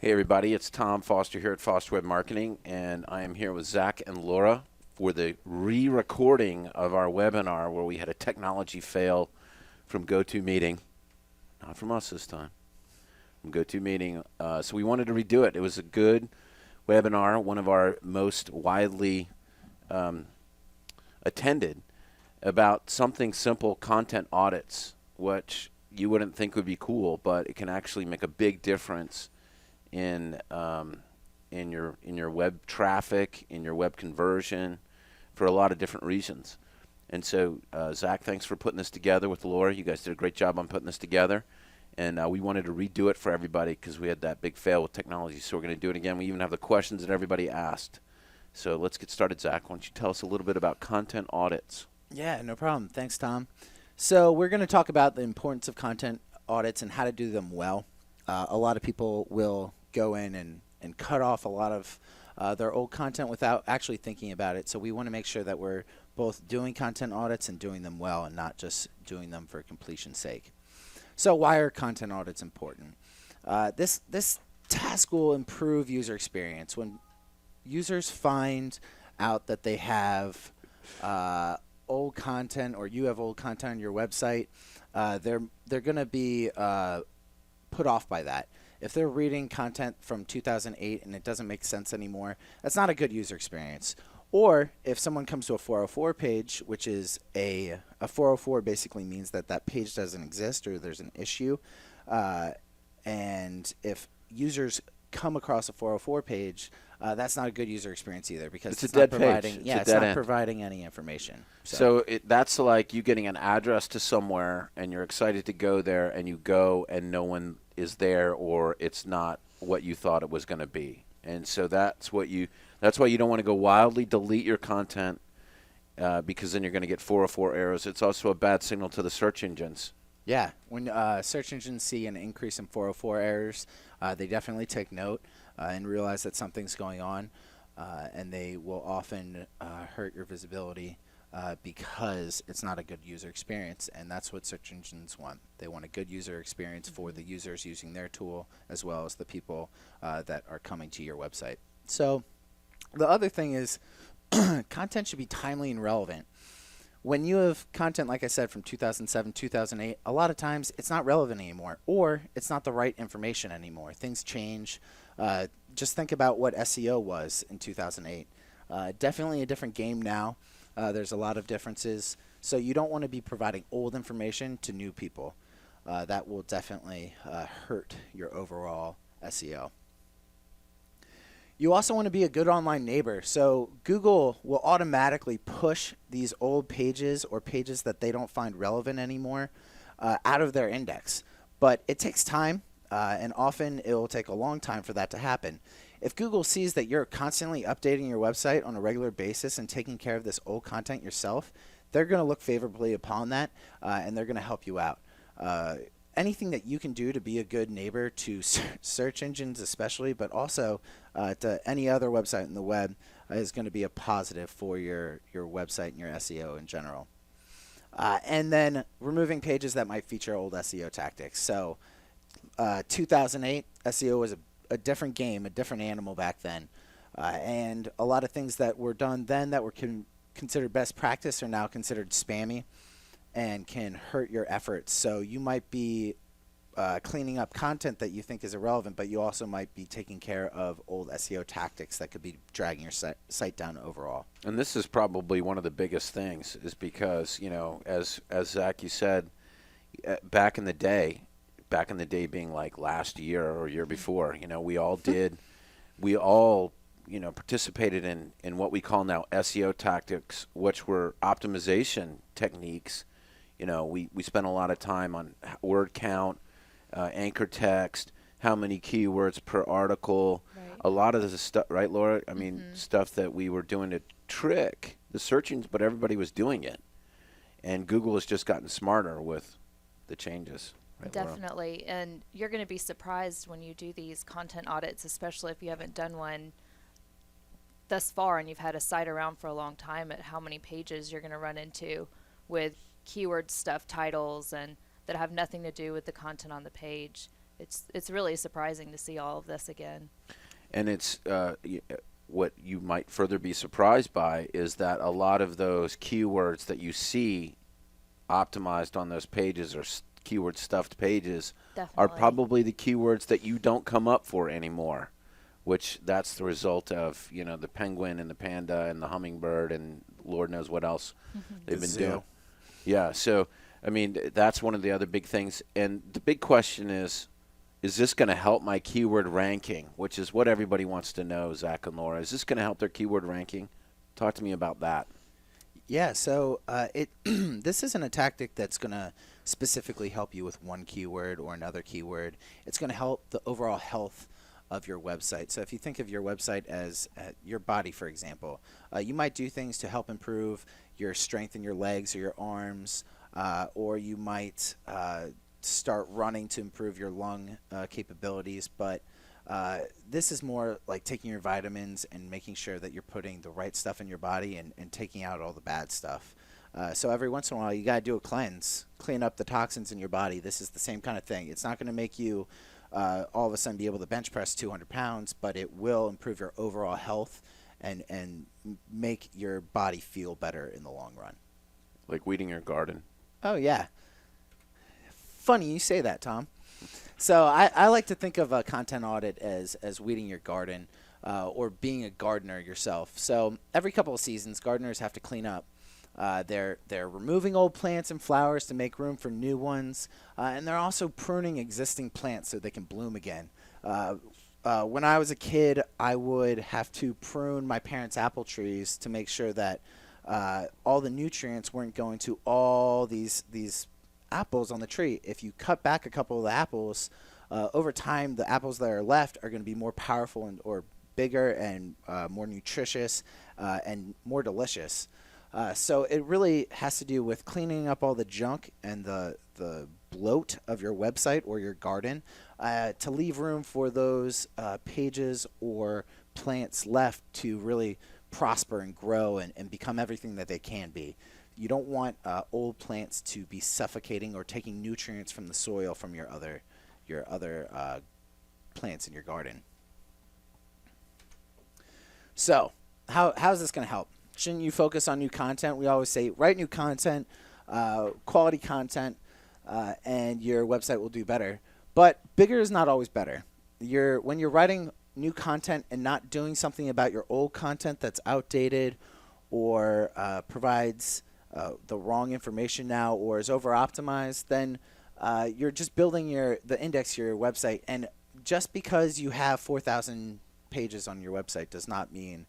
Hey everybody, it's Tom Foster here at Foster Web Marketing, and I am here with Zach and Laura for the re-recording of our webinar where we had a technology fail from GoToMeeting. Not from us this time, from GoToMeeting. So we wanted to redo it. It was a good webinar, one of our most widely attended, about something simple, content audits, which you wouldn't think would be cool, but it can actually make a big difference in your web traffic, in your web conversion, for a lot of different reasons. And so, Zach, thanks for putting this together with Laura. You guys did a great job on putting this together. And we wanted to redo it for everybody because we had that big fail with technology. So we're going to do it again. We even have the questions that everybody asked. So let's get started, Zach. Why don't you tell us a little bit about content audits? Yeah, no problem. Thanks, Tom. So we're going to talk about the importance of content audits and how to do them well. A lot of people will go in and cut off a lot of their old content without actually thinking about it. So we want to make sure that we're both doing content audits and doing them well and not just doing them for completion's sake. So why are content audits important? This task will improve user experience. When users find out that they have old content, or you have old content on your website, they're going to be put off by that. If they're reading content from 2008 and it doesn't make sense anymore, that's not a good user experience. Or if someone comes to a 404 page, which is a 404 basically means that that page doesn't exist or there's an issue. And if users come across a 404 page, that's not a good user experience either, because it's a dead page. It's not providing any information. So that's like you getting an address to somewhere and you're excited to go there, and you go and no one is there, or it's not what you thought it was going to be. And so that's why you don't want to go wildly delete your content, because then you're going to get 404 errors. It's also a bad signal to the search engines. Yeah, when search engines see an increase in 404 errors, they definitely take note and realize that something's going on, and they will often hurt your visibility because it's not a good user experience, and that's what search engines want. They want a good user experience for the users using their tool, as well as the people that are coming to your website. So the other thing is content should be timely and relevant. When you have content, like I said, from 2007, 2008, a lot of times it's not relevant anymore, or it's not the right information anymore. Things change. Just think about what SEO was in 2008. Definitely a different game now. There's a lot of differences. So you don't want to be providing old information to new people. That will definitely hurt your overall SEO. You also want to be a good online neighbor. So Google will automatically push these old pages or pages that they don't find relevant anymore out of their index. But it takes time, and often it will take a long time for that to happen. If Google sees that you're constantly updating your website on a regular basis and taking care of this old content yourself, they're going to look favorably upon that, and they're going to help you out. Anything that you can do to be a good neighbor to search engines especially, but also to any other website in the web, is going to be a positive for your website and your SEO in general. And then removing pages that might feature old SEO tactics. So 2008, SEO was a different game, a different animal back then. And a lot of things that were done then that were considered best practice are now considered spammy and can hurt your efforts. So you might be cleaning up content that you think is irrelevant, but you also might be taking care of old SEO tactics that could be dragging your site down overall. And this is probably one of the biggest things, is because, you know, as Zach, you said, back in the day being like last year or year before, you know, we all participated in what we call now SEO tactics, which were optimization techniques. You know, we spent a lot of time on word count, anchor text, how many keywords per article, right. A lot of this stuff, right, Laura? I mean, stuff that we were doing to trick the search engines, but everybody was doing it. And Google has just gotten smarter with the changes. Right, definitely. Laura? And you're going to be surprised when you do these content audits, especially if you haven't done one thus far and you've had a site around for a long time, at how many pages you're going to run into with keyword stuff, titles, and that have nothing to do with the content on the page. It's really surprising to see all of this again. And it's what you might further be surprised by is that a lot of those keywords that you see optimized on those pages or keyword stuffed pages are Definitely. probably the keywords that you don't come up for anymore, which that's the result of, the penguin and the panda and the hummingbird and Lord knows what else they've been doing. Yeah, so I mean that's one of the other big things, and the big question is this going to help my keyword ranking, which is what everybody wants to know, Zach and Laura. Is this going to help their keyword ranking? Talk to me about that. Yeah, so this isn't a tactic that's going to specifically help you with one keyword or another keyword. It's going to help the overall health of your website. So if you think of your website as your body, for example, you might do things to help improve your strength in your legs or your arms, or you might start running to improve your lung capabilities. But this is more like taking your vitamins and making sure that you're putting the right stuff in your body and taking out all the bad stuff. So every once in a while, you got to do a cleanse, clean up the toxins in your body. This is the same kind of thing. It's not going to make you all of a sudden be able to bench press 200 pounds, but it will improve your overall health and make your body feel better in the long run. Like weeding your garden. Oh, yeah. Funny you say that, Tom. So I like to think of a content audit as weeding your garden or being a gardener yourself. So every couple of seasons, gardeners have to clean up. They're removing old plants and flowers to make room for new ones, and they're also pruning existing plants so they can bloom again. When I was a kid, I would have to prune my parents' apple trees to make sure that all the nutrients weren't going to all these apples on the tree. If you cut back a couple of the apples, over time the apples that are left are going to be more powerful or bigger and more nutritious and more delicious. So it really has to do with cleaning up all the junk and the bloat of your website or your garden to leave room for those pages or plants left to really prosper and grow and become everything that they can be. You don't want old plants to be suffocating or taking nutrients from the soil from your other plants in your garden. So how's this going to help? Shouldn't you focus on new content? We always say write new content, quality content, and your website will do better. But bigger is not always better. When you're writing new content and not doing something about your old content that's outdated or provides the wrong information now or is over-optimized, then you're just building the index to your website. And just because you have 4,000 pages on your website does not mean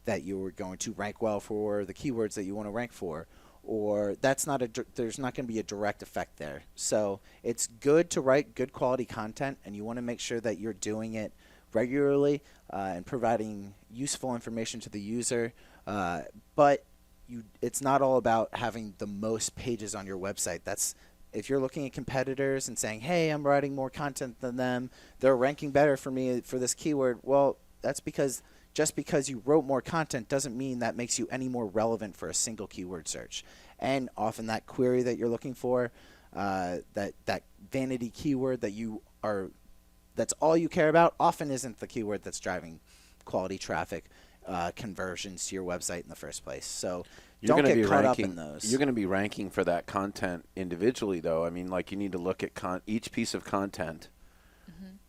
that you're going to rank well for the keywords that you want to rank for, or there's not going to be a direct effect there. So it's good to write good quality content, and you want to make sure that you're doing it regularly and providing useful information to the user. But it's not all about having the most pages on your website. If you're looking at competitors and saying, hey, I'm writing more content than them, they're ranking better for me for this keyword. Well, that's because just because you wrote more content doesn't mean that makes you any more relevant for a single keyword search. And often that query that you're looking for, that vanity keyword that's all you care about, often isn't the keyword that's driving quality traffic conversions to your website in the first place. So don't get caught up in those. You're going to be ranking for that content individually, though. I mean, like you need to look at each piece of content.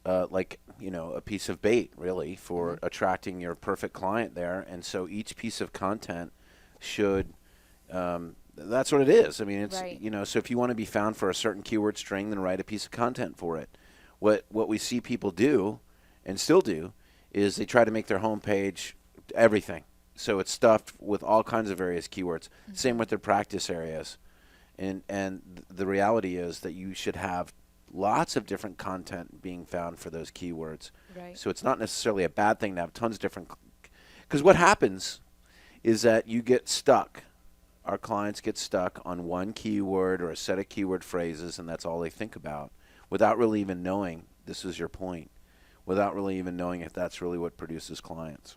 Like, a piece of bait, really, for attracting your perfect client there. And so each piece of content should, that's what it is. I mean, it's, right. So if you want to be found for a certain keyword string, then write a piece of content for it. What we see people do, and still do, is they try to make their homepage everything. So it's stuffed with all kinds of various keywords. Same with their practice areas. And the reality is that you should have lots of different content being found for those keywords. Right. So it's not necessarily a bad thing to have tons of different, because what happens is that you get stuck. Our clients get stuck on one keyword or a set of keyword phrases, and that's all they think about without really even knowing, this is your point, without really even knowing if that's really what produces clients.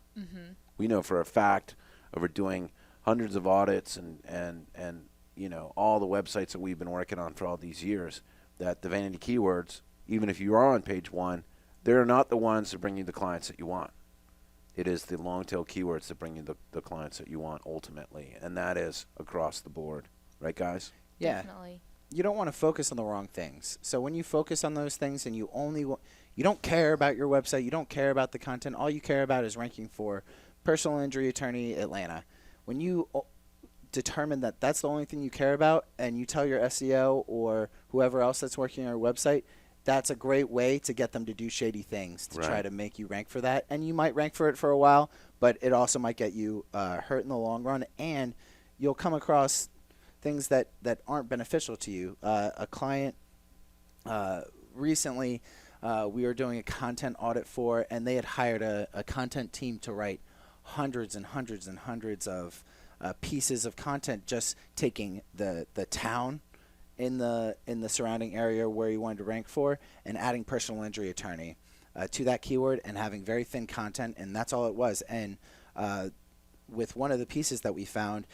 We know for a fact, over doing hundreds of audits and all the websites that we've been working on for all these years, that the vanity keywords, even if you are on page 1, they're not the ones that bring you the clients that you want. It is the long tail keywords that bring you the clients that you want ultimately, and that is across the board. Right, guys? Yeah. Definitely. You don't want to focus on the wrong things. So when you focus on those things and you don't care about your website, you don't care about the content, all you care about is ranking for personal injury attorney Atlanta. When you determine that that's the only thing you care about and you tell your SEO or whoever else that's working on your website, that's a great way to get them to do shady things to try to make you rank for that. And you might rank for it for a while, but it also might get you hurt in the long run, and you'll come across things that aren't beneficial to you. A client recently we were doing a content audit for, and they had hired a content team to write hundreds and hundreds and hundreds of pieces of content, just taking the town in the surrounding area where you wanted to rank for and adding personal injury attorney to that keyword and having very thin content, and that's all it was. And with one of the pieces that we found,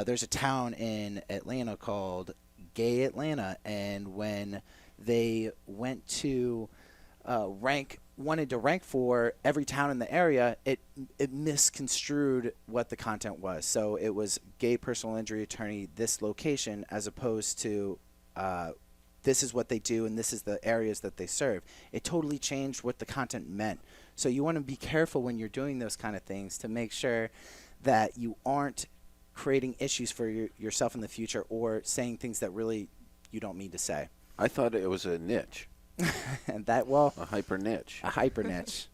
there's a town in Atlanta called Gay Atlanta, and when they went to wanted to rank for every town in the area, it misconstrued what the content was. So it was gay personal injury attorney this location, as opposed to this is what they do and this is the areas that they serve. It totally changed what the content meant. So you want to be careful when you're doing those kind of things to make sure that you aren't creating issues for yourself in the future or saying things that really you don't mean to say. I thought it was a niche. And that, well, a hyper niche. A hyper niche.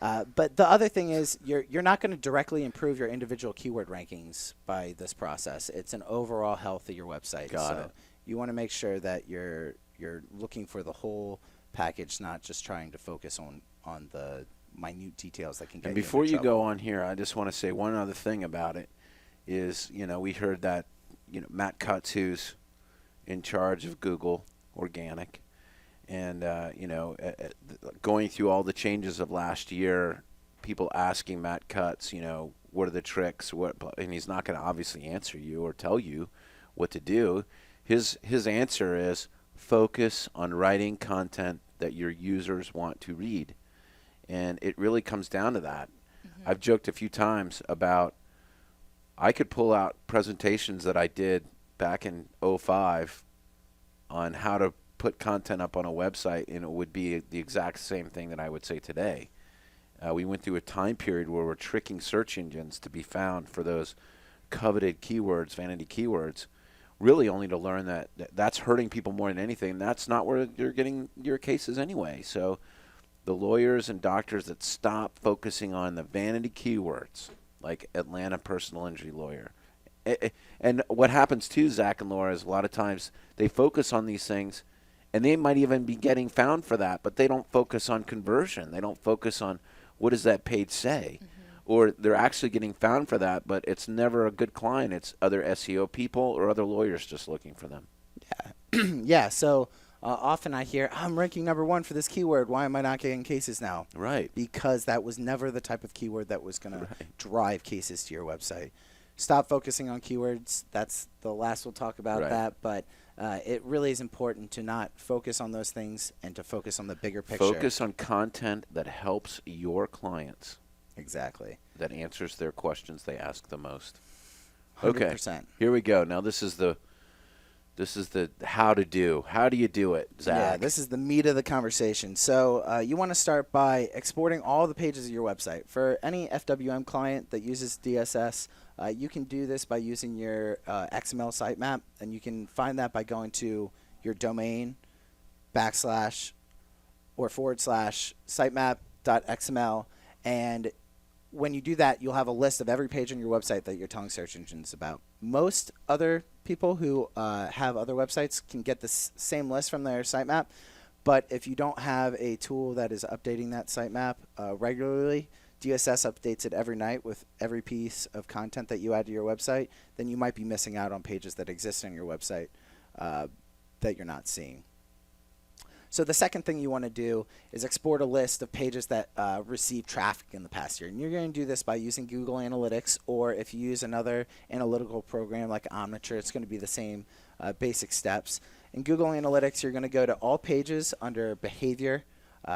But the other thing is you're not going to directly improve your individual keyword rankings by this process. It's an overall health of your website. Got it. You want to make sure that you're looking for the whole package, not just trying to focus on the minute details that can get And you before into you go trouble. on here, I just want to say one other thing about it is, we heard that, Matt Cutts, who's in charge of Google Organic, and, going through all the changes of last year, people asking Matt Cutts, what are the tricks? And he's not going to obviously answer you or tell you what to do. His answer is focus on writing content that your users want to read. And it really comes down to that. Mm-hmm. I've joked a few times about I could pull out presentations that I did back in 2005 on how to put content up on a website, and it would be the exact same thing that I would say today. We went through a time period where we're tricking search engines to be found for those coveted keywords, vanity keywords, really only to learn that that's hurting people more than anything. That's not where you're getting your cases anyway. So the lawyers and doctors that stop focusing on the vanity keywords, like Atlanta personal injury lawyer. And what happens too, Zach and Laura, is a lot of times they focus on these things, and they might even be getting found for that, but they don't focus on conversion. They don't focus on what does that page say. Mm-hmm. Or they're actually getting found for that, but it's never a good client. It's other SEO people or other lawyers just looking for them. Yeah. Yeah. So often I hear, I'm ranking #1 for this keyword. Why am I not getting cases now? Right. Because that was never the type of keyword that was going to drive cases to your website. Stop focusing on keywords. That's the last we'll talk about that. But it really is important to not focus on those things and to focus on the bigger picture. Focus on content that helps your clients. Exactly. That answers their questions they ask the most. 100%. Okay, here we go. Now this is the how to do. How do you do it, Zach? Yeah, this is the meat of the conversation. So you want to start by exporting all the pages of your website. For any FWM client that uses DSS, you can do this by using your XML sitemap, and you can find that by going to your domain / or / sitemap.xml, and when you do that, you'll have a list of every page on your website that you're telling search engines about. Most other people who have other websites can get this same list from their sitemap, but if you don't have a tool that is updating that sitemap regularly, DSS updates it every night with every piece of content that you add to your website, then you might be missing out on pages that exist on your website that you're not seeing. So the second thing you want to do is export a list of pages that received traffic in the past year. And you're going to do this by using Google Analytics, or if you use another analytical program like Omniture, it's going to be the same basic steps. In Google Analytics, you're going to go to all pages under behavior,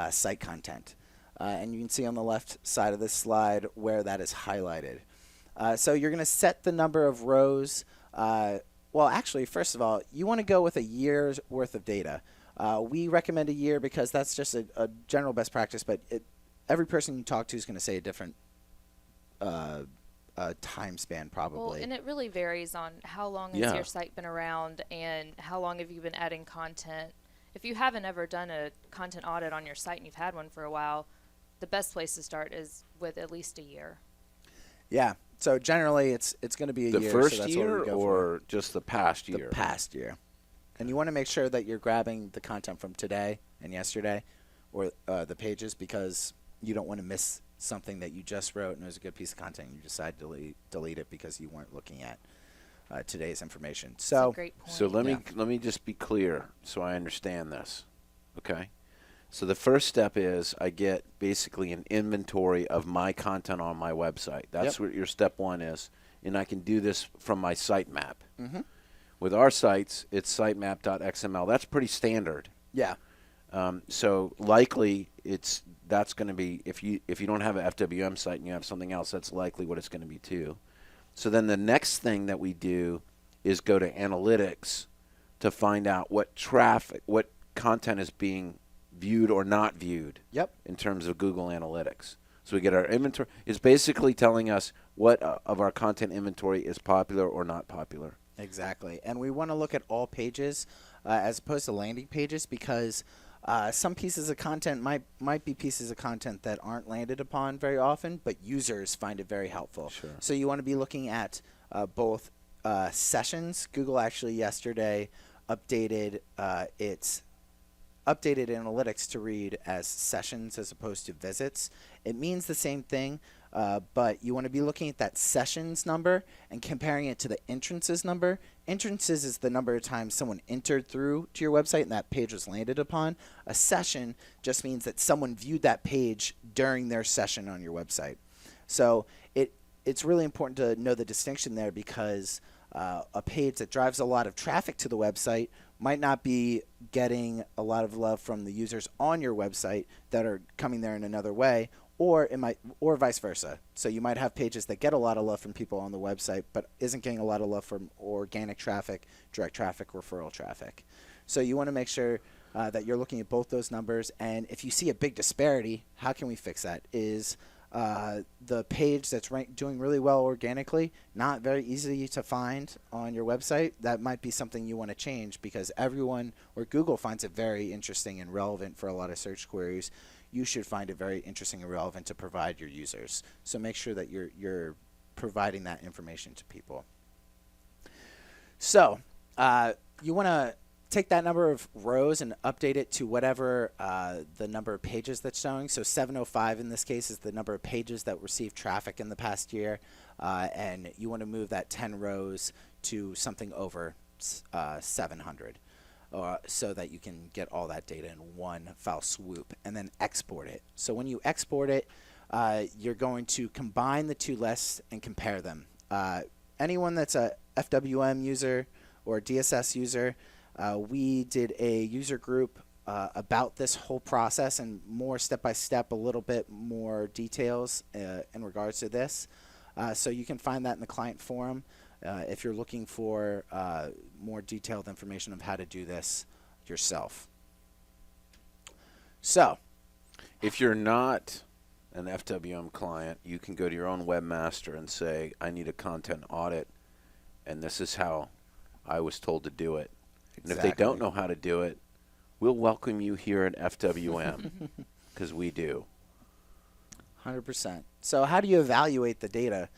site content. And you can see on the left side of this slide where that is highlighted. So you're going to set the number of rows. Well, actually, first of all, you want to go with a year's worth of data. We recommend a year because that's just a general best practice, but every person you talk to is going to say a different time span probably. Well, and it really varies on how long has your site been around and how long have you been adding content. If you haven't ever done a content audit on your site and you've had one for a while, the best place to start is with at least a year. Yeah. So generally, it's going to be a the year. The first so that's year what we go or for. just the past year? The past year. And you want to make sure that you're grabbing the content from today and yesterday or the pages because you don't want to miss something that you just wrote and it was a good piece of content and you decide to delete it because you weren't looking at today's information. So, that's a great point. So let me just be clear so I understand this. Okay? So the first step is I get basically an inventory of my content on my website. That's what your step one is. And I can do this from my sitemap. Mm-hmm. With our sites, it's sitemap.xml. That's pretty standard. Yeah. So likely that's going to be, if you don't have an FWM site and you have something else, that's likely what it's going to be too. So then the next thing that we do is go to analytics to find out what content is being viewed or not viewed in terms of Google Analytics. So we get our inventory. It's basically telling us what of our content inventory is popular or not popular. Exactly. And we want to look at all pages as opposed to landing pages because some pieces of content might be pieces of content that aren't landed upon very often, but users find it very helpful. Sure. So you want to be looking at both sessions. Google actually yesterday updated its updated analytics to read as sessions as opposed to visits. It means the same thing, but you want to be looking at that sessions number and comparing it to the entrances number. Entrances is the number of times someone entered through to your website and that page was landed upon. A session just means that someone viewed that page during their session on your website. So it's really important to know the distinction there because a page that drives a lot of traffic to the website might not be getting a lot of love from the users on your website that are coming there in another way, or vice versa. So you might have pages that get a lot of love from people on the website, but isn't getting a lot of love from organic traffic, direct traffic, referral traffic. So you want to make sure that you're looking at both those numbers. And if you see a big disparity, how can we fix that? Is the page that's doing really well organically not very easy to find on your website? That might be something you want to change because everyone or Google finds it very interesting and relevant for a lot of search queries. You should find it very interesting and relevant to provide your users. So make sure that you're providing that information to people. So you want to take that number of rows and update it to whatever the number of pages that's showing. So 705 in this case is the number of pages that received traffic in the past year. And you want to move that 10 rows to something over 700 so that you can get all that data in one file swoop and then export it. So when you export it, you're going to combine the two lists and compare them. Anyone that's a FWM user or DSS user, we did a user group about this whole process and more step-by-step, a little bit more details in regards to this. So you can find that in the client forum if you're looking for more detailed information of how to do this yourself. So if you're not an FWM client, you can go to your own webmaster and say, I need a content audit, and this is how I was told to do it. And if they don't know how to do it, we'll welcome you here at FWM because we do. 100%. So how do you evaluate the data?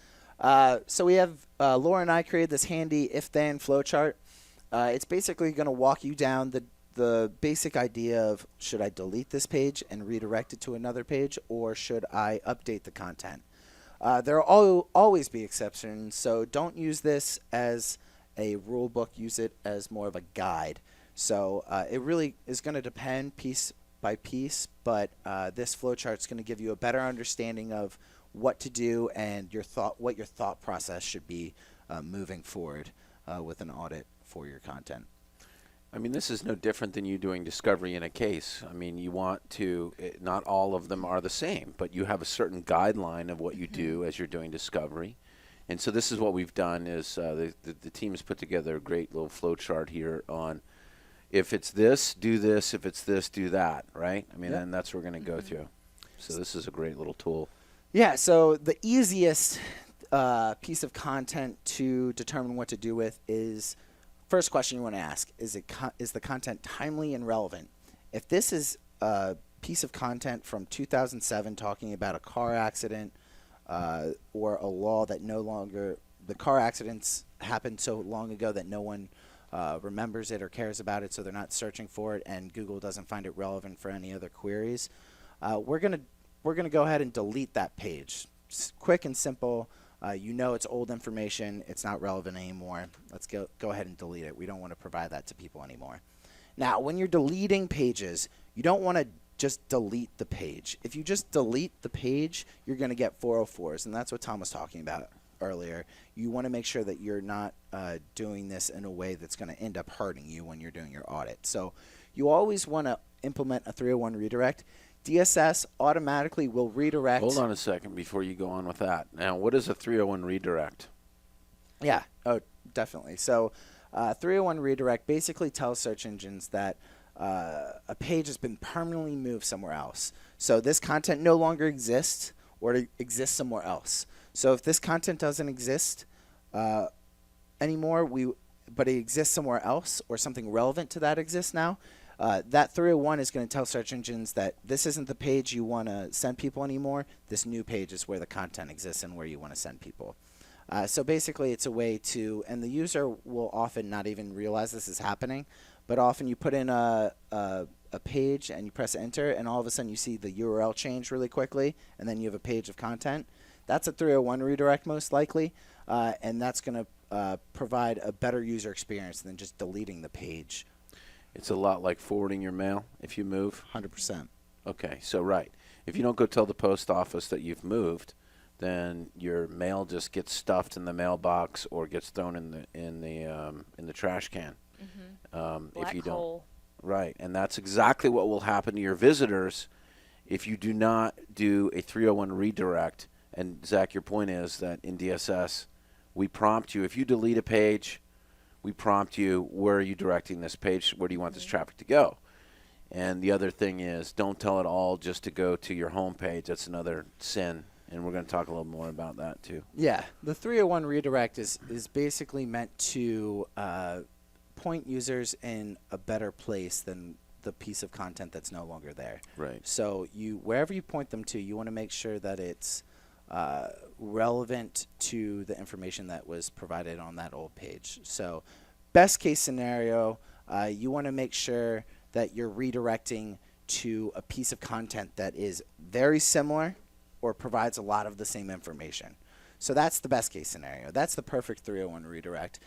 So we have Laura and I created this handy if-then flowchart. It's basically going to walk you down the basic idea of should I delete this page and redirect it to another page, or should I update the content? There will always be exceptions, so don't use this as a rule book. Use it as more of a guide. So it really is going to depend piece by piece, but this flowchart is going to give you a better understanding of what to do and what your thought process should be moving forward with an audit for your content. I mean, this is no different than you doing discovery in a case. I mean, you want to, not all of them are the same, but you have a certain guideline of what you do as you're doing discovery. And so this is what we've done is the team has put together a great little flow chart here on if it's this, do this, if it's this, do that, right? I mean, and that's what we're going to go through. So this is a great little tool. Yeah, so the easiest piece of content to determine what to do with is, first question you want to ask, is the content timely and relevant? If this is a piece of content from 2007 talking about a car accident or a law that no longer, the car accidents happened so long ago that no one remembers it or cares about it, so they're not searching for it, and Google doesn't find it relevant for any other queries, we're gonna go ahead and delete that page. It's quick and simple. You know it's old information. It's not relevant anymore. Let's go ahead and delete it. We don't want to provide that to people anymore. Now, when you're deleting pages, you don't want to just delete the page. If you just delete the page, you're going to get 404s, and that's what Tom was talking about earlier. You want to make sure that you're not doing this in a way that's going to end up hurting you when you're doing your audit. So you always want to implement a 301 redirect. DSS automatically will redirect. Hold on a second before you go on with that. Now, what is a 301 redirect? Yeah, oh, definitely. So 301 redirect basically tells search engines that a page has been permanently moved somewhere else. So this content no longer exists or it exists somewhere else. So if this content doesn't exist anymore, but it exists somewhere else or something relevant to that exists now, that 301 is going to tell search engines that this isn't the page you want to send people anymore. This new page is where the content exists and where you want to send people. So basically it's a way to, and the user will often not even realize this is happening, but often you put in a page and you press enter and all of a sudden you see the URL change really quickly and then you have a page of content. That's a 301 redirect most likely, and that's going to provide a better user experience than just deleting the page. It's a lot like forwarding your mail if you move. 100%. Okay, so right. If you don't go tell the post office that you've moved, then your mail just gets stuffed in the mailbox or gets thrown in the trash can. Black if you don't, hole. right, and that's exactly what will happen to your visitors if you do not do a 301 redirect. And Zach, your point is that in DSS, we prompt you if you delete a page. We prompt you, where are you directing this page? Where do you want this traffic to go? And the other thing is, don't tell it all just to go to your home page. That's another sin, and we're going to talk a little more about that too. Yeah, the 301 redirect is basically meant to point users in a better place than the piece of content that's no longer there. Right. So wherever you point them to, you want to make sure that it's relevant to the information that was provided on that old page. So best case scenario, you want to make sure that you're redirecting to a piece of content that is very similar or provides a lot of the same information. So that's the best case scenario. That's the perfect 301 redirect.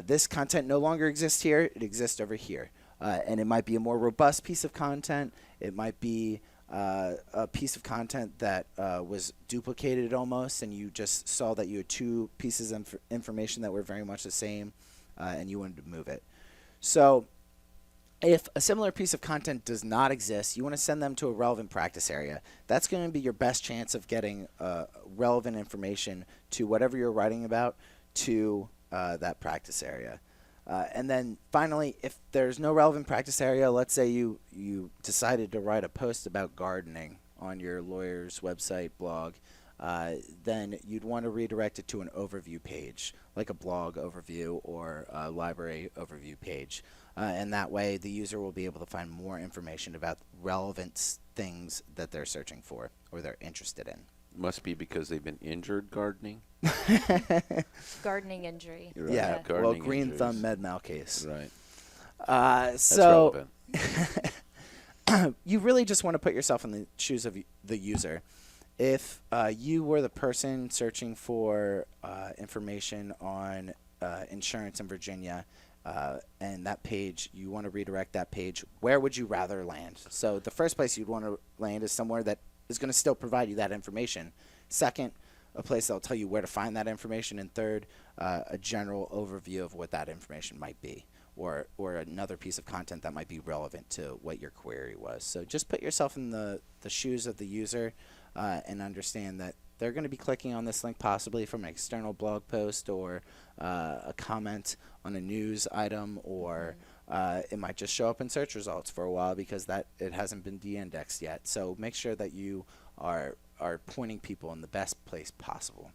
This content no longer exists here. It exists over here. And it might be a more robust piece of content. It might be a piece of content that was duplicated almost, and you just saw that you had two pieces of information that were very much the same, and you wanted to move it. So if a similar piece of content does not exist, you want to send them to a relevant practice area. That's going to be your best chance of getting relevant information to whatever you're writing about to that practice area. And then finally, if there's no relevant practice area, let's say you decided to write a post about gardening on your lawyer's website blog, then you'd want to redirect it to an overview page, like a blog overview or a library overview page. And that way the user will be able to find more information about relevant things that they're searching for or they're interested in. Must be because they've been injured gardening. Gardening injury. Right. Yeah, Gardening well, green injuries. thumb med mal case. Right. That's So relevant. you really just want to put yourself in the shoes of the user. If you were the person searching for information on insurance in Virginia, and that page, you want to redirect that page, where would you rather land? So the first place you'd want to land is somewhere that is going to still provide you that information. Second, a place that will tell you where to find that information. And third, a general overview of what that information might be. or another piece of content that might be relevant to what your query was. So just put yourself in the shoes of the user and understand that they're going to be clicking on this link possibly from an external blog post or a comment on a news item, or it might just show up in search results for a while because it hasn't been de-indexed yet. So make sure that you are pointing people in the best place possible.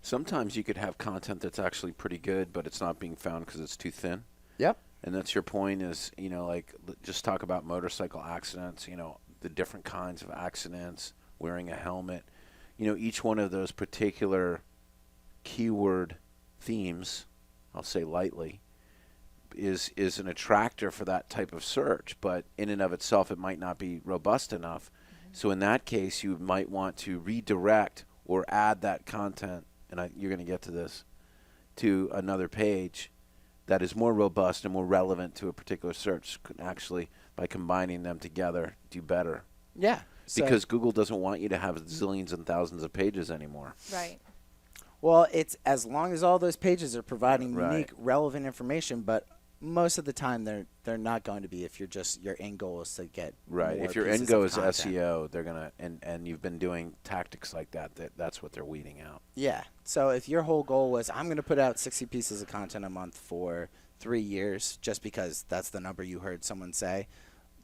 Sometimes you could have content that's actually pretty good, but it's not being found because it's too thin. Yep. And that's your point is, like just talk about motorcycle accidents, the different kinds of accidents, wearing a helmet. Each one of those particular keyword themes, I'll say lightly, is an attractor for that type of search, but in and of itself it might not be robust enough. So in that case, you might want to redirect or add that content, and you're going to get to this, to another page that is more robust and more relevant to a particular search. Could actually, by combining them together, do better. Yeah. Because Google doesn't want you to have zillions and thousands of pages anymore. Right. Well, it's as long as all those pages are providing Right. unique, relevant information, but most of the time they're not going to be if your end goal is to get Right. more If your pieces end goal of is content. SEO, they're gonna and you've been doing tactics like that's what they're weeding out. Yeah. So if your whole goal was, I'm going to put out 60 pieces of content a month for 3 years, just because that's the number you heard someone say,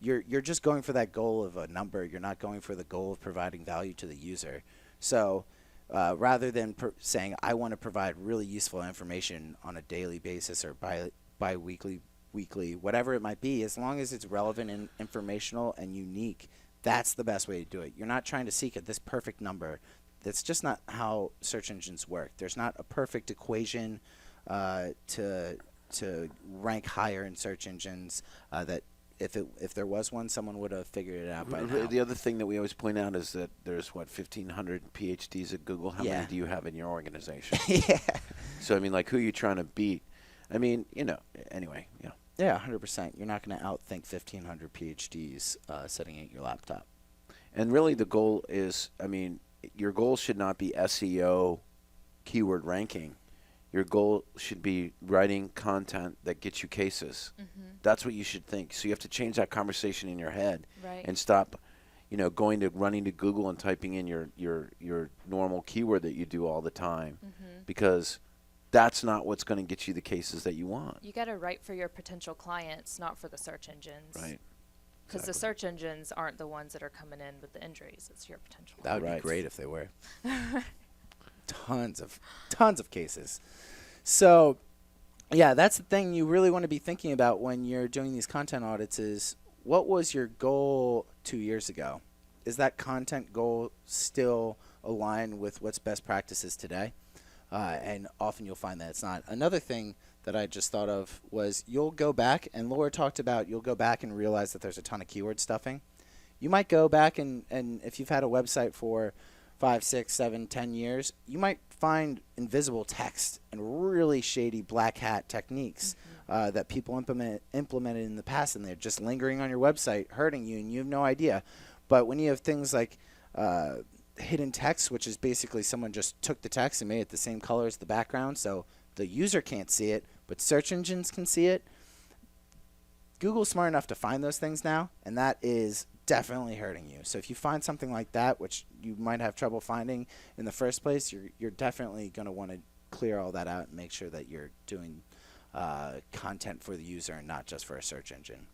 you're just going for that goal of a number. You're not going for the goal of providing value to the user. So rather than saying, I want to provide really useful information on a daily basis or bi-weekly, weekly, whatever it might be, as long as it's relevant and informational and unique, that's the best way to do it. You're not trying to seek this perfect number. That's just not how search engines work. There's not a perfect equation to rank higher in search engines that if there was one, someone would have figured it out by now. The other thing that we always point out is that there's 1,500 PhDs at Google. How many do you have in your organization? Yeah. So I mean, like, who are you trying to beat? I mean, anyway, Yeah, 100%. You're not going to outthink 1,500 PhDs sitting at your laptop. And really the goal is, your goal should not be SEO keyword ranking. Your goal should be writing content that gets you cases. Mm-hmm. That's what you should think. So you have to change that conversation in your head Right. and stop, running to Google and typing in your normal keyword that you do all the time, because that's not what's going to get you the cases that you want. You got to write for your potential clients, not for the search engines. Right. Because the search engines aren't the ones that are coming in with the injuries. It's your potential. That would be Right. great if they were. Tons of cases. So, yeah, that's the thing you really want to be thinking about when you're doing these content audits is, what was your goal 2 years ago? Is that content goal still aligned with what's best practices today? And often you'll find that it's not. Another thing that I just thought of was you'll go back, and Laura talked about, you'll go back and realize that there's a ton of keyword stuffing. You might go back and if you've had a website for 5, 6, 7, 10 years, you might find invisible text and really shady black hat techniques that people implemented in the past, and they're just lingering on your website, hurting you, and you have no idea. But when you have things like hidden text, which is basically someone just took the text and made it the same color as the background, so the user can't see it, but search engines can see it. Google's smart enough to find those things now, and that is definitely hurting you. So if you find something like that, which you might have trouble finding in the first place, you're definitely going to want to clear all that out and make sure that you're doing content for the user and not just for a search engine.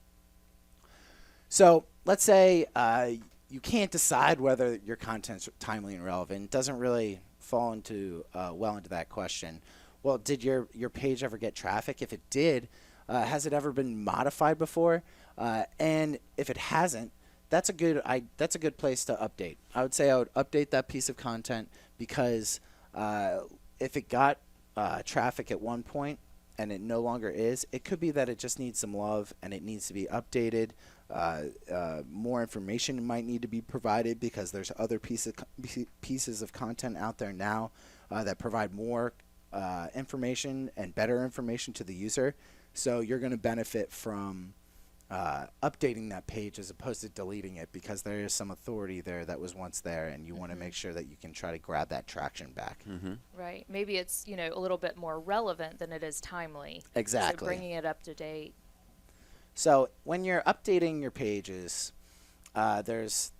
So let's say you can't decide whether your content's timely and relevant. It doesn't really fall into well into that question. Well, did your page ever get traffic? If it did, has it ever been modified before? And if it hasn't, that's a good place to update. I would say I would update that piece of content, because if it got traffic at one point and it no longer is, it could be that it just needs some love and it needs to be updated. More information might need to be provided, because there's other pieces of content out there now that provide more information and better information to the user. So you're going to benefit from updating that page as opposed to deleting it, because there is some authority there that was once there, and you want to make sure that you can try to grab that traction back. Right. Maybe it's, a little bit more relevant than it is timely. Exactly. So bringing it up to date. So when you're updating your pages, there's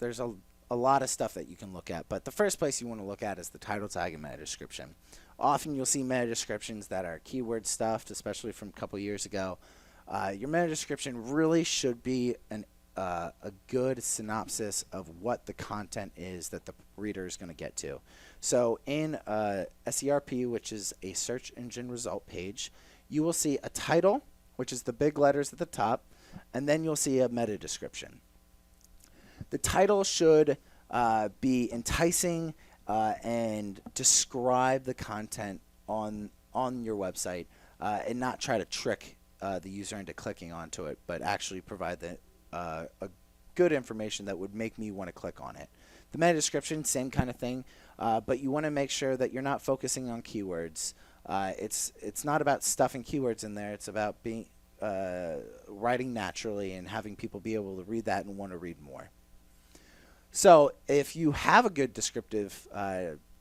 a lot of stuff that you can look at, but the first place you want to look at is the title tag and meta description. Often you'll see meta descriptions that are keyword stuffed, especially from a couple years ago. Your meta description really should be a good synopsis of what the content is that the reader is going to get to. So in SERP, which is a search engine result page, you will see a title, which is the big letters at the top, and then you'll see a meta description. The title should be enticing and describe the content on your website, and not try to trick the user into clicking onto it, but actually provide a good information that would make me want to click on it. The meta description, same kind of thing, but you want to make sure that you're not focusing on keywords. It's not about stuffing keywords in there. It's about being writing naturally and having people be able to read that and want to read more. So if you have a good descriptive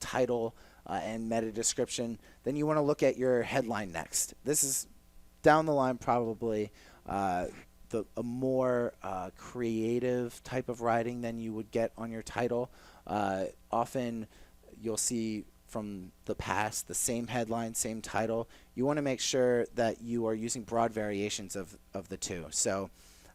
title and meta description, then you want to look at your headline next. This is down the line probably a more creative type of writing than you would get on your title. Often you'll see from the past the same headline, same title. You want to make sure that you are using broad variations of the two. So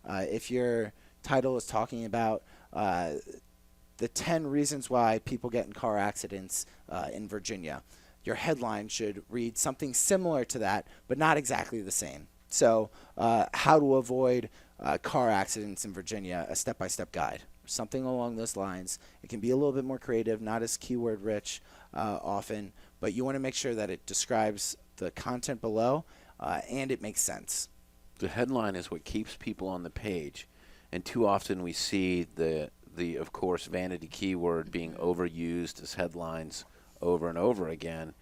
if your title is talking about the 10 reasons why people get in car accidents in Virginia, your headline should read something similar to that, but not exactly the same. So how to avoid car accidents in Virginia, a step-by-step guide, something along those lines. It can be a little bit more creative, not as keyword rich often, but you want to make sure that it describes the content below and it makes sense. The headline is what keeps people on the page, and too often we see the of course vanity keyword being overused as headlines over and over again.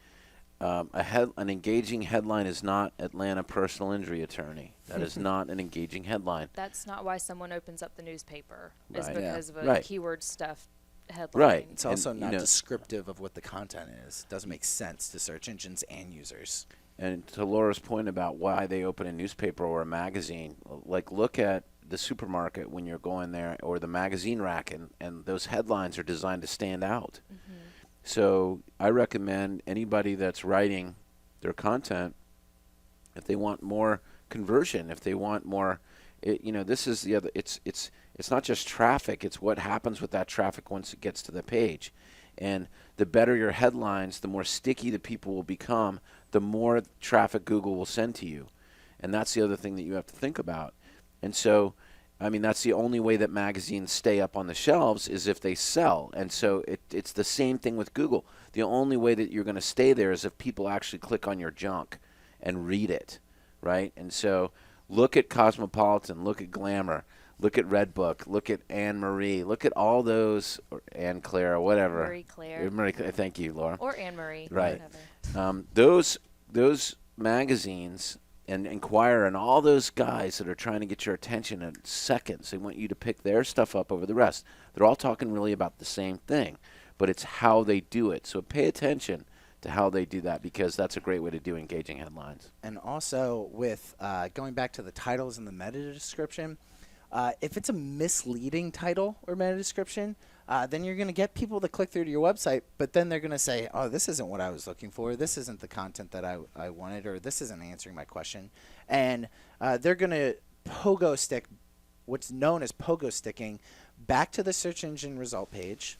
An engaging headline is not Atlanta personal injury attorney. That is not an engaging headline. That's not why someone opens up the newspaper. Is Right. because of a Right. keyword stuff headline. Right. It's also And, not you know, descriptive of what the content is. It doesn't make sense to search engines and users. And to Laura's point about why they open a newspaper or a magazine, like look at the supermarket when you're going there, or the magazine rack, and those headlines are designed to stand out. So I recommend anybody that's writing their content, if they want more conversion, if they want more, this is the other. It's not just traffic. It's what happens with that traffic once it gets to the page. And the better your headlines, the more sticky the people will become, the more traffic Google will send to you. And that's the other thing that you have to think about. And so, I mean, that's the only way that magazines stay up on the shelves is if they sell. And so it's the same thing with Google. The only way that you're going to stay there is if people actually click on your junk and read it, right? And so look at Cosmopolitan, look at Glamour, look at Redbook, look at Anne Marie, look at all those, or Anne Claire, or whatever. Marie Claire. Thank you, Laura. Or Anne Marie. Right. Whatever. Those magazines and Inquirer and all those guys that are trying to get your attention in seconds, they want you to pick their stuff up over the rest. They're all talking really about the same thing, but it's how they do it. So pay attention to how they do that, because that's a great way to do engaging headlines. And also with going back to the titles and the meta description, if it's a misleading title or meta description, then you're going to get people to click through to your website, but then they're going to say, oh, this isn't what I was looking for. This isn't the content that I wanted, or this isn't answering my question. And they're going to pogo stick, what's known as pogo sticking, back to the search engine result page,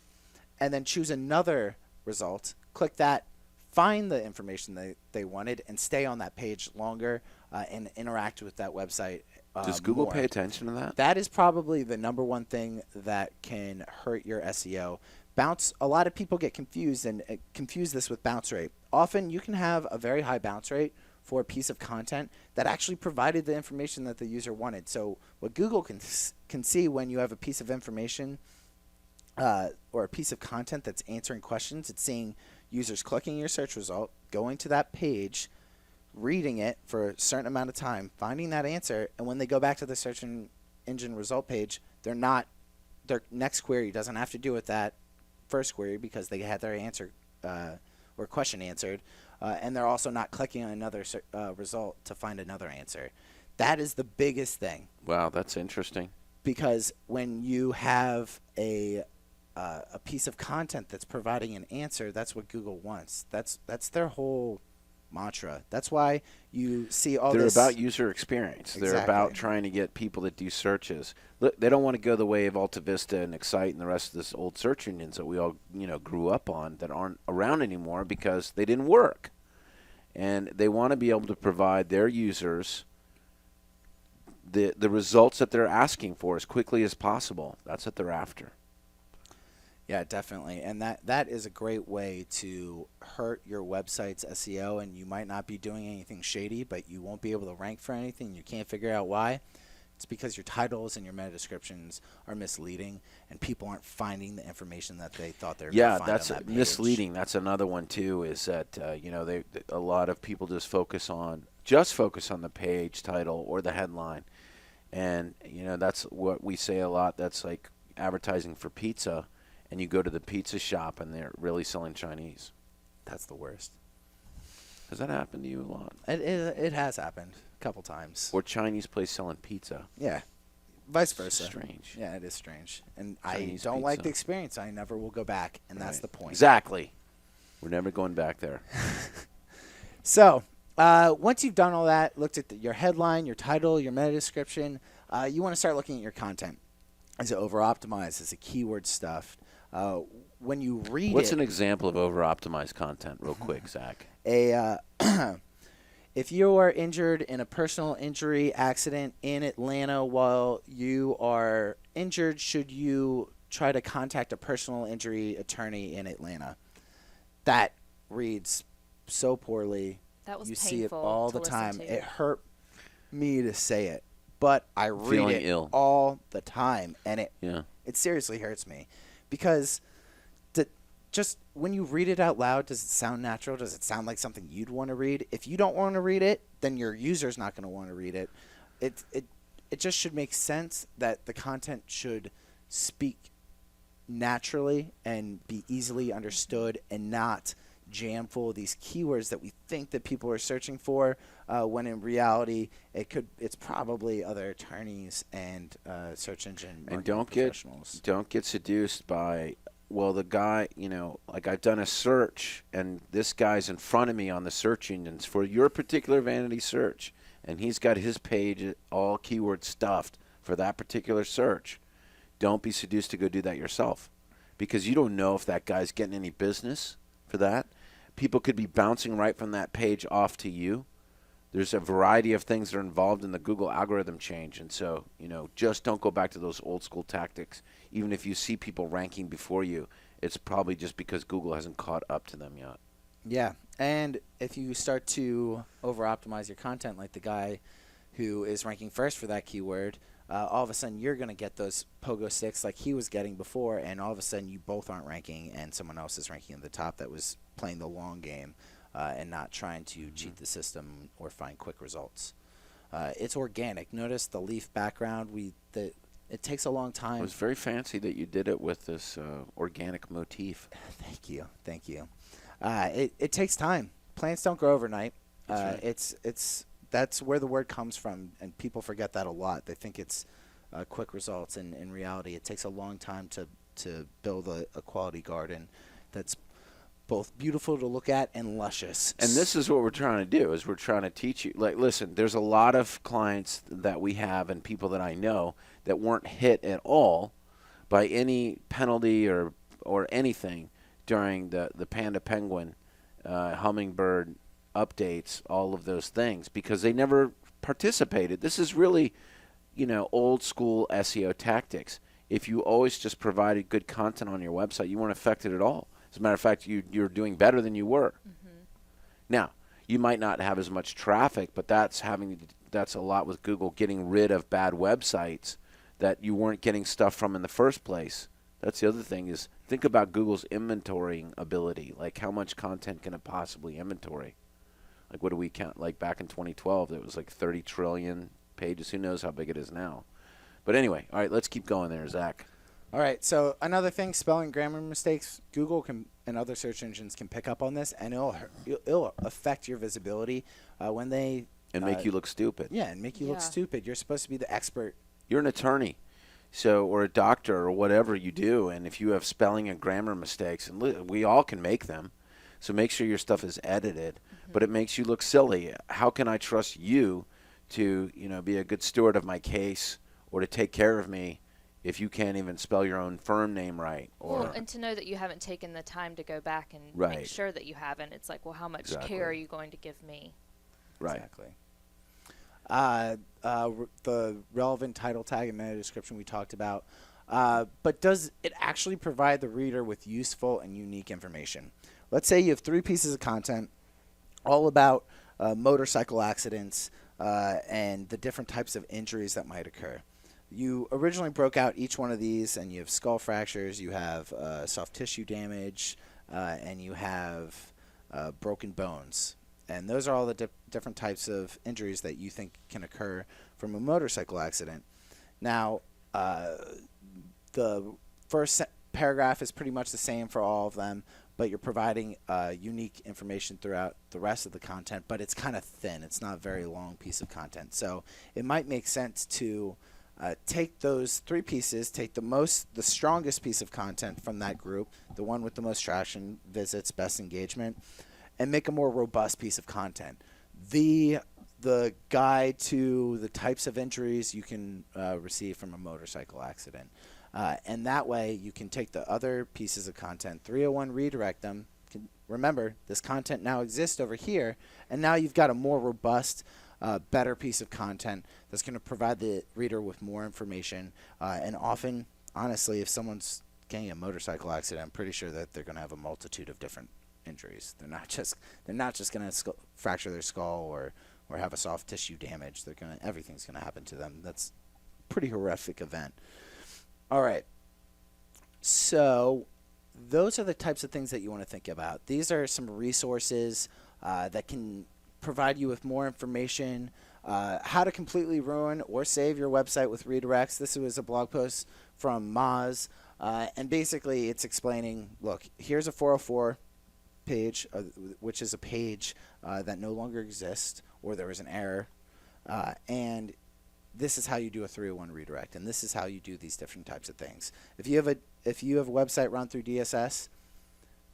and then choose another result, click that, find the information they wanted, and stay on that page longer and interact with that website. Does Google more. pay attention to that? That is probably the number one thing that can hurt your SEO. A lot of people get confused and confuse this with bounce rate. Often you can have a very high bounce rate for a piece of content that actually provided the information that the user wanted. So what Google can see when you have a piece of information or a piece of content that's answering questions, it's seeing users clicking your search result, going to that page, reading it for a certain amount of time, finding that answer, and when they go back to the search engine result page, their next query doesn't have to do with that first query because they had their answer or question answered, and they're also not clicking on another result to find another answer. That is the biggest thing. Wow, that's interesting. Because when you have a piece of content that's providing an answer, that's what Google wants. That's their whole mantra. That's why you see all this. They're about user experience. Exactly. They're about trying to get people that do searches. Look, they don't want to go the way of AltaVista and Excite and the rest of this old search engines that we all grew up on that aren't around anymore because they didn't work. And they want to be able to provide their users the results that they're asking for as quickly as possible. That's what they're after. Yeah, definitely. And that is a great way to hurt your website's SEO, and you might not be doing anything shady, but you won't be able to rank for anything. You can't figure out why. It's because your titles and your meta descriptions are misleading, and people aren't finding the information that they thought they were going to find on that page. Yeah, that's misleading. That's another one too. Is that a lot of people just focus on the page title or the headline, and that's what we say a lot. That's like advertising for pizza. And you go to the pizza shop, and they're really selling Chinese. That's the worst. Has that happened to you a lot? It has happened a couple times. Or Chinese place selling pizza. Yeah, vice versa. Strange. Yeah, it is strange. And Chinese I don't like pizza. the experience. I never will go back, and that's the point. Exactly. We're never going back there. So once you've done all that, looked at your headline, your title, your meta description, you want to start looking at your content. Is it over-optimized? Is it keyword stuffed? When you read What's an example of over-optimized content, real quick, Zach? If you are injured in a personal injury accident in Atlanta while you are injured, should you try to contact a personal injury attorney in Atlanta? That reads so poorly. That was you painful see it all to the listen time. to. It hurt me to say it, but I read Feeling it ill. all the time, and it seriously hurts me. Because just when you read it out loud, does it sound natural? Does it sound like something you'd want to read? If you don't want to read it, then your user's not going to want to read it. It just should make sense that the content should speak naturally and be easily understood and not jam full of these keywords that we think that people are searching for, when in reality it's probably other attorneys and search engine And professionals. don't get seduced by, well, the guy, like I've done a search and this guy's in front of me on the search engines for your particular vanity search, and he's got his page all keyword stuffed for that particular search. Don't be seduced to go do that yourself, because you don't know if that guy's getting any business for that. People could be bouncing right from that page off to you. There's a variety of things that are involved in the Google algorithm change. And so, just don't go back to those old school tactics. Even if you see people ranking before you, it's probably just because Google hasn't caught up to them yet. Yeah. And if you start to over-optimize your content, like the guy who is ranking first for that keyword, all of a sudden you're going to get those pogo sticks like he was getting before, and all of a sudden you both aren't ranking and someone else is ranking at the top that was playing the long game and not trying to cheat the system or find quick results. It's organic. Notice the leaf background. It takes a long time. It was very fancy that you did it with this organic motif. Thank you. It takes time. Plants don't grow overnight. That's right. That's where the word comes from, and people forget that a lot. They think it's quick results, and in reality, it takes a long time to build a quality garden that's both beautiful to look at and luscious. And this is what we're trying to do, is we're trying to teach you. Like, listen, there's a lot of clients that we have and people that I know that weren't hit at all by any penalty or anything during the Panda Penguin, Hummingbird updates, all of those things, because they never participated. This is really, old school SEO tactics. If you always just provided good content on your website, you weren't affected at all. As a matter of fact, you're doing better than you were. Mm-hmm. Now, you might not have as much traffic, but that's a lot with Google getting rid of bad websites that you weren't getting stuff from in the first place. That's the other thing, is think about Google's inventorying ability. Like, how much content can it possibly inventory? Like, what do we count? Like, back in 2012, it was like 30 trillion pages. Who knows how big it is now? But anyway, all right, let's keep going there, Zach. All right, so another thing, spelling, grammar mistakes, Google and other search engines can pick up on this, and it'll affect your visibility when they And make you look stupid. Yeah, and make you look stupid. You're supposed to be the expert. You're an attorney, or a doctor, or whatever you do, and if you have spelling and grammar mistakes, and we all can make them, so make sure your stuff is edited, but it makes you look silly. How can I trust you to, be a good steward of my case or to take care of me if you can't even spell your own firm name right? And to know that you haven't taken the time to go back and Right. make sure that you haven't. It's like, well, how much care are you going to give me? Right. Exactly. The relevant title tag and meta description we talked about. But does it actually provide the reader with useful and unique information? Let's say you have 3 pieces of content all about motorcycle accidents and the different types of injuries that might occur. You originally broke out each one of these, and you have skull fractures, you have soft tissue damage, and you have broken bones. And those are all the different types of injuries that you think can occur from a motorcycle accident. Now, the first paragraph is pretty much the same for all of them, but you're providing unique information throughout the rest of the content, but it's kind of thin. It's not a very long piece of content. So it might make sense to take those 3 pieces, take the strongest piece of content from that group, the one with the most traction, visits, best engagement, and make a more robust piece of content. The guide to the types of injuries you can receive from a motorcycle accident. And that way you can take the other pieces of content, 301 redirect them. Remember, this content now exists over here, and now you've got a more robust, better piece of content that's going to provide the reader with more information. And often, honestly, if someone's getting a motorcycle accident, I'm pretty sure that they're going to have a multitude of different injuries. They're not just going to fracture their skull or have a soft tissue damage. Everything's going to happen to them. That's a pretty horrific event. All right. So those are the types of things that you want to think about. These are some resources that can provide you with more information, how to completely ruin or save your website with redirects. This was a blog post from Moz, and basically it's explaining, look, here's a 404 page, which is a page that no longer exists, or there was an error, and this is how you do a 301 redirect, and this is how you do these different types of things. If you have a website run through DSS,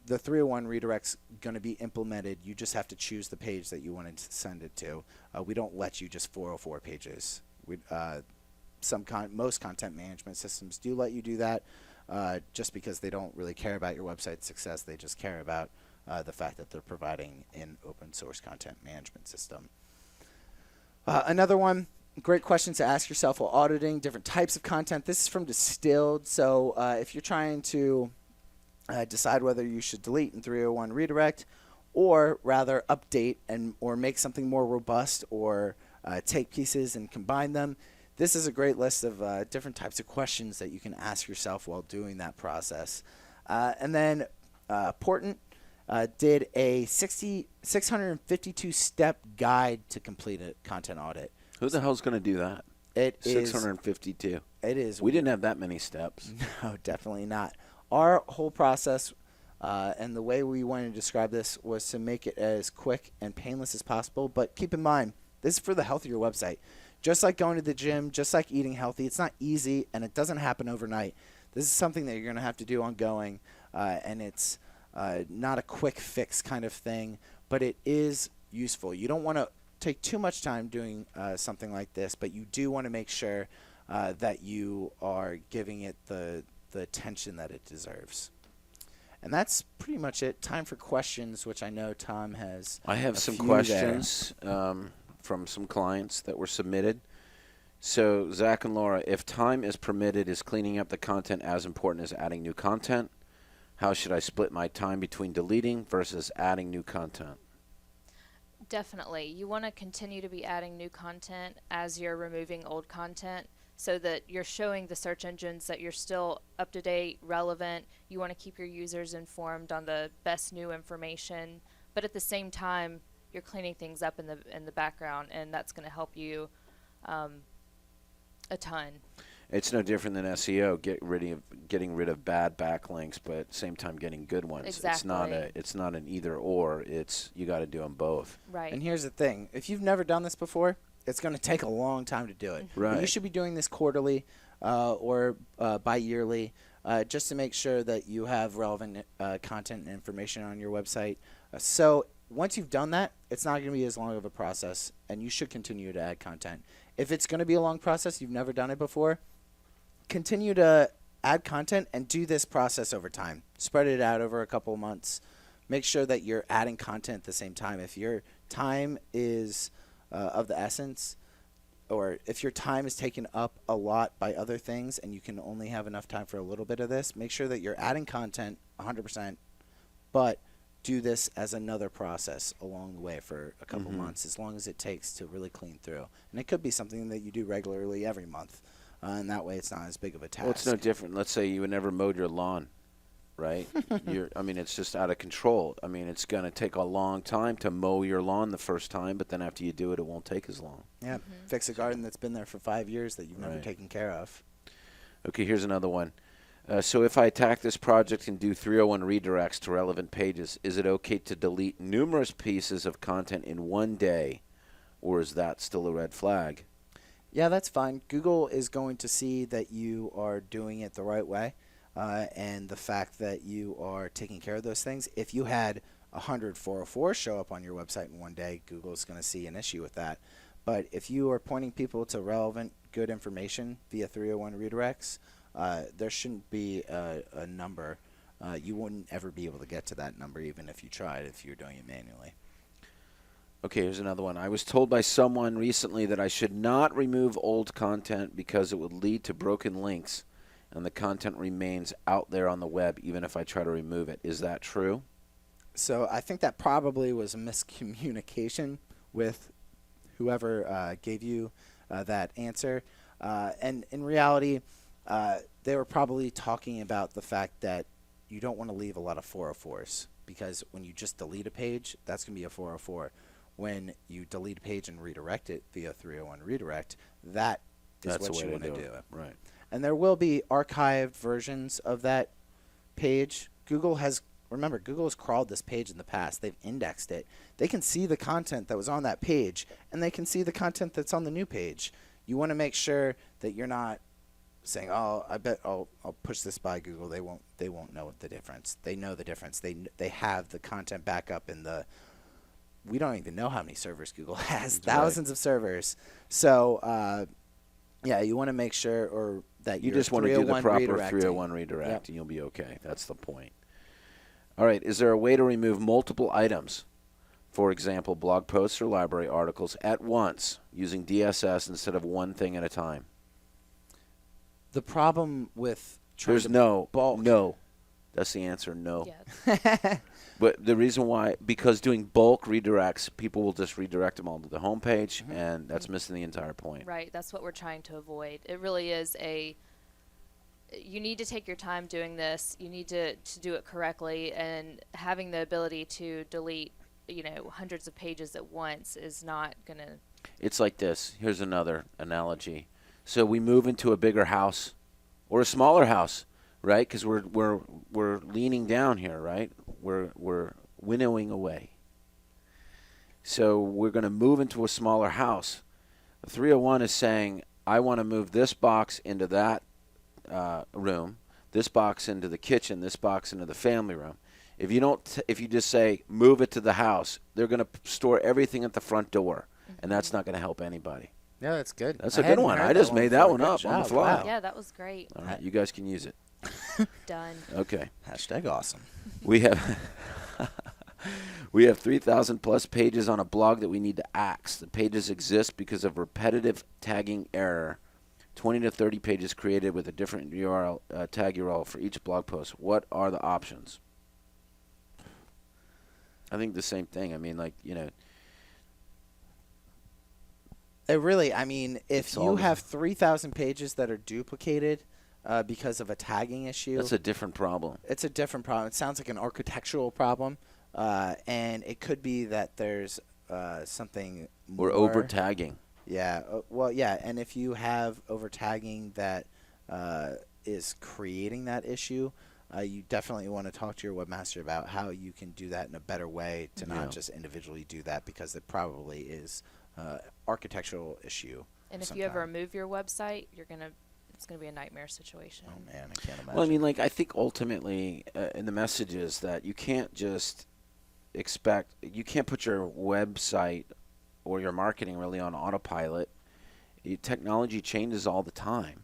the 301 redirect's going to be implemented. You just have to choose the page that you want to send it to. We don't let you just 404 pages. Most content management systems do let you do that, just because they don't really care about your website's success. They just care about the fact that they're providing an open source content management system. Another one, great question to ask yourself while auditing different types of content. This is from Distilled. So if you're trying to decide whether you should delete in 301 redirect, or rather update or make something more robust, or take pieces and combine them, this is a great list of different types of questions that you can ask yourself while doing that process. And then Portent did a 652-step guide to complete a content audit. Who the hell's going to do that? It is 652. It is. We didn't have that many steps. No, definitely not. Our whole process and the way we wanted to describe this was to make it as quick and painless as possible. But keep in mind, this is for the health of your website. Just like going to the gym, just like eating healthy, it's not easy, and it doesn't happen overnight. This is something that you're going to have to do ongoing, and it's not a quick fix kind of thing, but it is useful. You don't want to take too much time doing something like this, but you do want to make sure that you are giving it the attention that it deserves. And that's pretty much it. Time for questions, which I know Tom has. I have some questions from some clients that were submitted. So, Zach and Laura, if time is permitted, is cleaning up the content as important as adding new content? How should I split my time between deleting versus adding new content? Definitely. You want to continue to be adding new content as you're removing old content, so that you're showing the search engines that you're still up to date, relevant. You want to keep your users informed on the best new information, but at the same time, you're cleaning things up in the background, and that's going to help you a ton. It's no different than SEO. Getting rid of bad backlinks, but at the same time getting good ones. Exactly. It's not an either or. It's you got to do them both. Right. And here's the thing: if you've never done this before, it's going to take a long time to do it. Right. You should be doing this quarterly or bi-yearly, just to make sure that you have relevant content and information on your website. So once you've done that, it's not going to be as long of a process, and you should continue to add content. If it's going to be a long process, you've never done it before, continue to add content and do this process over time. Spread it out over a couple of months. Make sure that you're adding content at the same time. If your time is of the essence, or if your time is taken up a lot by other things and you can only have enough time for a little bit of this, make sure that you're adding content 100%, but do this as another process along the way for a couple months, as long as it takes to really clean through. And it could be something that you do regularly every month, and that way it's not as big of a task. Well, it's no different. Let's say you never mowed your lawn, right? It's just out of control. I mean, it's going to take a long time to mow your lawn the first time, but then after you do it, it won't take as long. Yeah, fix a garden that's been there for 5 years that you've never Right. taken care of. Okay, here's another one. So if I attack this project and do 301 redirects to relevant pages, is it okay to delete numerous pieces of content in one day, or is that still a red flag? Yeah, that's fine. Google is going to see that you are doing it the right way, and the fact that you are taking care of those things. If you had 100 404s show up on your website in one day, Google is going to see an issue with that. But if you are pointing people to relevant, good information via 301 redirects, there shouldn't be a number. You wouldn't ever be able to get to that number even if you tried, if you're doing it manually. Okay, here's another one. I was told by someone recently that I should not remove old content because it would lead to broken links and the content remains out there on the web even if I try to remove it. Is that true? So I think that probably was a miscommunication with whoever gave you that answer. And in reality, they were probably talking about the fact that you don't want to leave a lot of 404s, because when you just delete a page, that's going to be a 404. When you delete a page and redirect it via 301 redirect, that's what you want to do. Right. And there will be archived versions of that page. Google has crawled this page in the past. They've indexed it. They can see the content that was on that page, and they can see the content that's on the new page. You want to make sure that you're not saying, "Oh, I bet I'll push this by Google." They won't know the difference. They know the difference. They have the content backup in the. We don't even know how many servers Google has. That's thousands of servers. So, yeah, you want to make sure that you just want to do the proper 301 redirecting. redirect, and you'll be okay. That's the point. All right. Is there a way to remove multiple items, for example, blog posts or library articles, at once using DSS instead of one thing at a time? The problem with trying There's to no. bulk. No. That's the answer, no. Yeah. But the reason why, because doing bulk redirects, people will just redirect them all to the homepage, and that's missing the entire point. Right. That's what we're trying to avoid. It really is you need to take your time doing this. You need to do it correctly, and having the ability to delete, hundreds of pages at once is not going to. It's like this. Here's another analogy. So we move into a bigger house or a smaller house, right? Because we're leaning down here, right? We're winnowing away. So we're going to move into a smaller house. The 301 is saying, I want to move this box into that room, this box into the kitchen, this box into the family room. If you just say move it to the house, they're going to store everything at the front door, and that's not going to help anybody. Yeah, that's good. That's a good one. I just made that one up on the fly. Wow. Yeah, that was great. All right, you guys can use it. Done. Okay. Hashtag awesome. We have 3,000 plus pages on a blog that we need to axe. The pages exist because of repetitive tagging error. 20 to 30 pages created with a different URL, tag URL for each blog post. What are the options? I think the same thing. I mean, if you have 3,000 pages that are duplicated because of a tagging issue, that's a different problem. It's a different problem. It sounds like an architectural problem, and it could be that there's something more. Or over tagging. Yeah. Well, yeah. And if you have over tagging that is creating that issue, you definitely want to talk to your webmaster about how you can do that in a better way to not just individually do that, because it probably is architectural issue. And if you ever remove your website, it's gonna be a nightmare situation. Oh man, I can't imagine. Well, I mean, like, I think ultimately, in the message is that you can't just you can't put your website or your marketing really on autopilot. Technology changes all the time,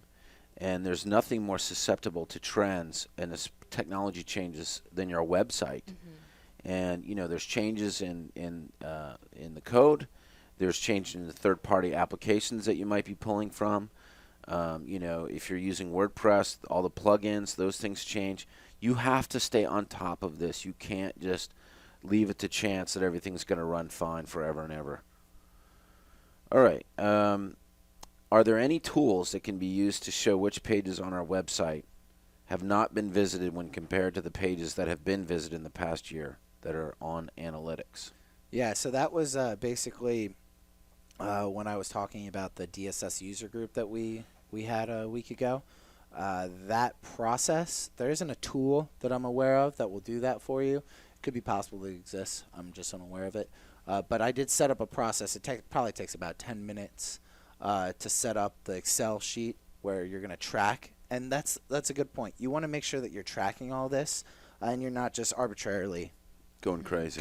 and there's nothing more susceptible to trends and as technology changes than your website. And there's changes in the code. There's changes in the third-party applications that you might be pulling from. If you're using WordPress, all the plugins, those things change. You have to stay on top of this. You can't just leave it to chance that everything's going to run fine forever and ever. All right. Are there any tools that can be used to show which pages on our website have not been visited when compared to the pages that have been visited in the past year that are on analytics? Yeah, so that was basically when I was talking about the DSS user group that we had a week ago. That process, there isn't a tool that I'm aware of that will do that for you. It could be possible it exists. I'm just unaware of it. But I did set up a process. It probably takes about 10 minutes to set up the Excel sheet where you're going to track. And that's a good point. You want to make sure that you're tracking all this and you're not just arbitrarily going crazy.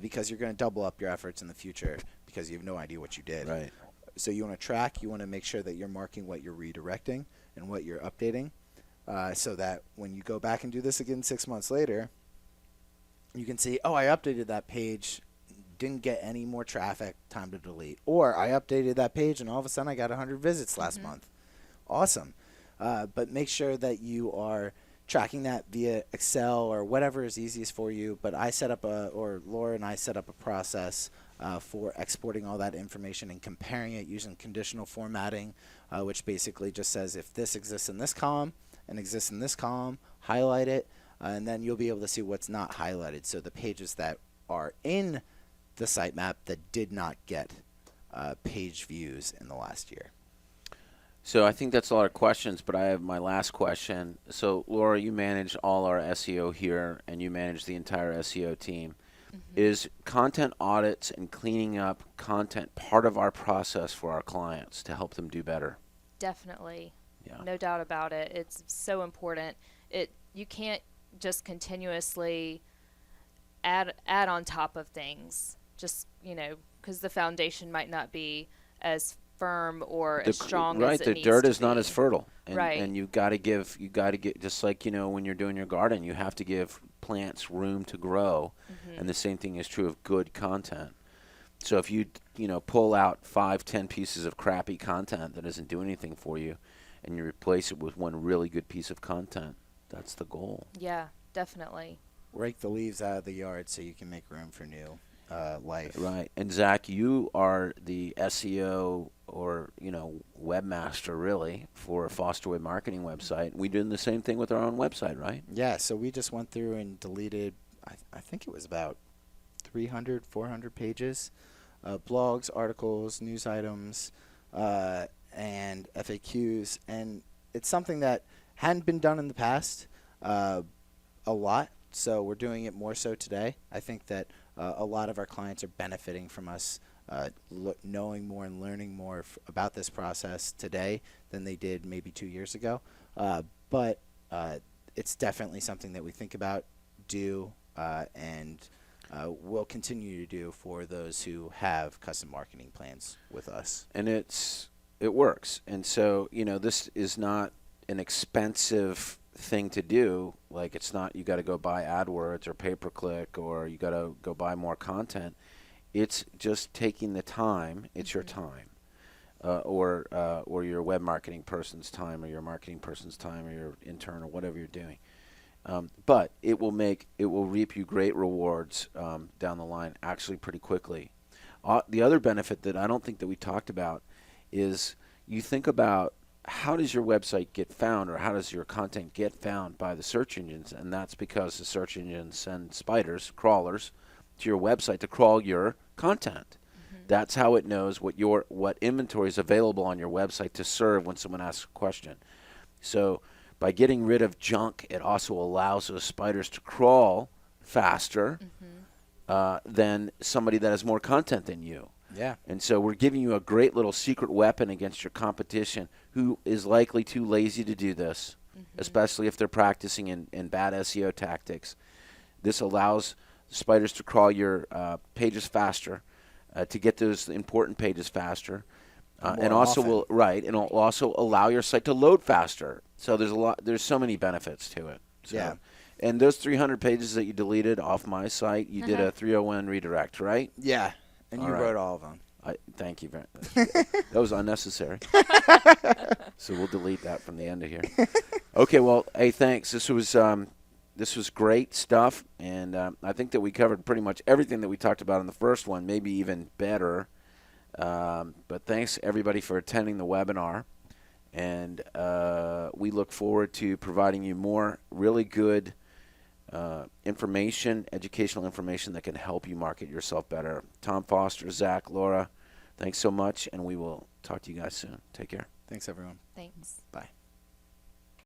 Because you're going to double up your efforts in the future because you have no idea what you did. Right. So you want to track. You want to make sure that you're marking what you're redirecting and what you're updating so that when you go back and do this again 6 months later, you can see, oh, I updated that page, didn't get any more traffic, time to delete. Or I updated that page and all of a sudden I got 100 visits last month. Awesome. But make sure that you are tracking that via Excel or whatever is easiest for you. But I set up Laura and I set up a process for exporting all that information and comparing it using conditional formatting, which basically just says if this exists in this column and exists in this column, highlight it, and then you'll be able to see what's not highlighted. So the pages that are in the sitemap that did not get page views in the last year. So I think that's a lot of questions, but I have my last question. So Laura, you manage all our SEO here, and you manage the entire SEO team. Is content audits and cleaning up content part of our process for our clients to help them do better? Definitely. Yeah. No doubt about it. It's so important. You can't just continuously add on top of things. Just, because the foundation might not be as firm or as strong as it needs to be. Right, the dirt is not as fertile. And, right. And you got to get, just like, when you're doing your garden, you have to give plants room to grow. And the same thing is true of good content. So if you, pull out 5-10 pieces of crappy content that doesn't do anything for you, and you replace it with one really good piece of content, that's the goal. Yeah, definitely. Rake the leaves out of the yard so you can make room for new life. Right. And Zach, you are the SEO or, webmaster really for a Foster Web marketing website. We doing the same thing with our own website, right? Yeah, so we just went through and deleted, I think it was about 300, 400 pages, blogs, articles, news items, and FAQs. And it's something that hadn't been done in the past a lot, so we're doing it more so today. I think that a lot of our clients are benefiting from us knowing more and learning more about this process today than they did maybe 2 years ago. But it's definitely something that we think about, do, and will continue to do for those who have custom marketing plans with us. And it works. And so, this is not an expensive thing to do. Like, it's not you got to go buy AdWords or pay-per-click or you got to go buy more content. It's just taking the time. It's your time, or your web marketing person's time, or your marketing person's time, or your intern, or whatever you're doing. But it will reap you great rewards down the line, actually pretty quickly. The other benefit that I don't think that we talked about is you think about how does your website get found, or how does your content get found by the search engines? And that's because the search engines send spiders, crawlers, to your website to crawl your content. That's how it knows what inventory is available on your website to serve when someone asks a question. So by getting rid of junk, it also allows those spiders to crawl faster than somebody that has more content than you. Yeah. And so we're giving you a great little secret weapon against your competition who is likely too lazy to do this, especially if they're practicing in bad SEO tactics. This allows spiders to crawl your pages faster, to get those important pages faster. And also often. and it'll also allow your site to load faster. So there's so many benefits to it. So, Yeah. And those 300 pages that you deleted off my site, you did a 301 redirect, right? Yeah. And All you right. wrote all of them. Thank you very much. That was unnecessary. So we'll delete that from the end of here. Okay, well, hey, thanks. This was great stuff, and I think that we covered pretty much everything that we talked about in the first one, maybe even better. But thanks, everybody, for attending the webinar, and we look forward to providing you more really good information, educational information that can help you market yourself better. Tom Foster, Zach, Laura, thanks so much, and we will talk to you guys soon. Take care. Thanks, everyone. Thanks. Bye.